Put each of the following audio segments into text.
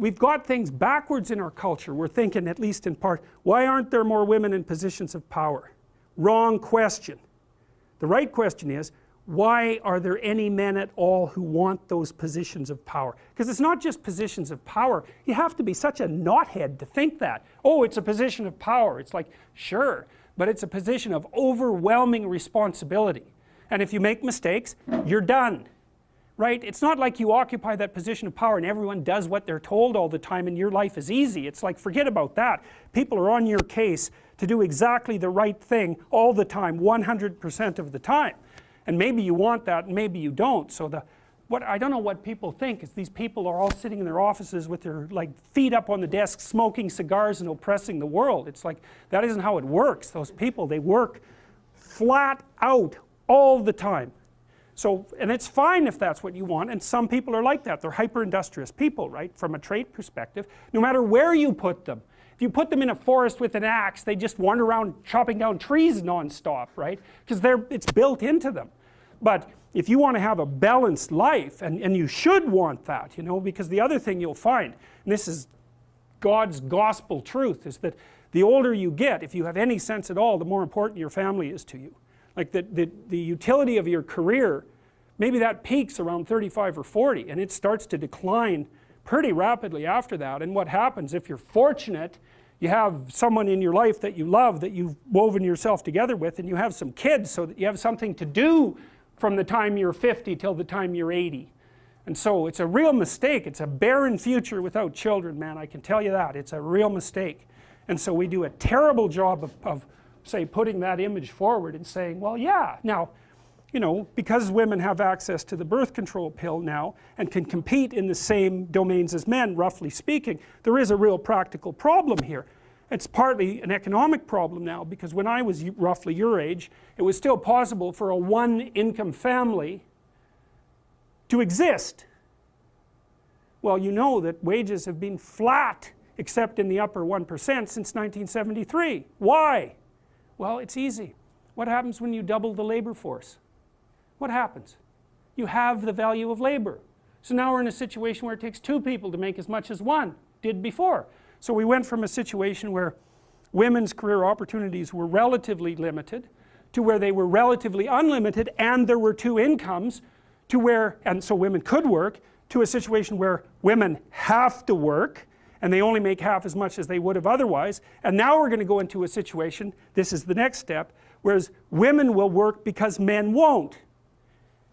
we've got things backwards in our culture. We're thinking, at least in part, why aren't there more women in positions of power? Wrong question. The right question is, why are there any men at all who want those positions of power? Because it's not just positions of power. You have to be such a knothead to think that. Oh, it's a position of power. It's like, sure, but it's a position of overwhelming responsibility. And if you make mistakes, you're done. Right? It's not like you occupy that position of power and everyone does what they're told all the time and your life is easy. It's like, forget about that. People are on your case to do exactly the right thing all the time, 100% of the time. And maybe you want that and maybe you don't. So what I don't know what people think is these people are all sitting in their offices with their feet up on the desk smoking cigars and oppressing the world. It's like, that isn't how it works. Those people, they work flat out all the time. So, and it's fine if that's what you want, and some people are like that. They're hyper-industrious people, right, from a trait perspective, no matter where you put them. If you put them in a forest with an axe, they just wander around chopping down trees non-stop, right, because it's built into them. But if you want to have a balanced life, and you should want that, you know, because the other thing you'll find, and this is God's gospel truth, is that the older you get, if you have any sense at all, the more important your family is to you. Like the utility of your career, maybe that peaks around 35 or 40 and it starts to decline pretty rapidly after that. And what happens, if you're fortunate, you have someone in your life that you love, that you've woven yourself together with, and you have some kids so that you have something to do from the time you're 50 till the time you're 80. And so it's a real mistake. It's a barren future without children, man, I can tell you that. It's a real mistake. And so we do a terrible job of say, putting that image forward and saying, well, yeah, now, you know, because women have access to the birth control pill now and can compete in the same domains as men, roughly speaking, there is a real practical problem here. It's partly an economic problem now, because when I was roughly your age, it was still possible for a one-income family to exist. Well, you know that wages have been flat, except in the upper 1% since 1973. Why? Well, it's easy. What happens when you double the labor force? What happens? You have the value of labor. So now we're in a situation where it takes two people to make as much as one did before. So we went from a situation where women's career opportunities were relatively limited to where they were relatively unlimited and there were two incomes, to where, and so women could work, to a situation where women have to work and they only make half as much as they would have otherwise. And now we're going to go into a situation, this is the next step, whereas women will work because men won't.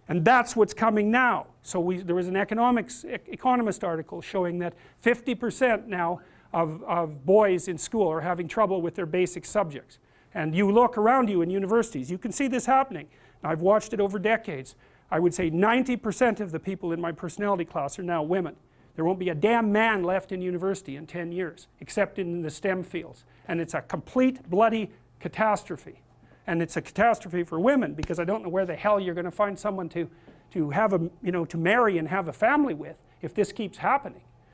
And that's what's coming now. So there was an economist article showing that 50% now of boys in school are having trouble with their basic subjects. And you look around you in universities, you can see this happening. I've watched it over decades. I would say 90% of the people in my personality class are now women. There won't be a damn man left in university in 10 years, except in the STEM fields. And it's a complete bloody catastrophe. And it's a catastrophe for women, because I don't know where the hell you're going to find someone to have a, you know, to marry and have a family with if this keeps happening.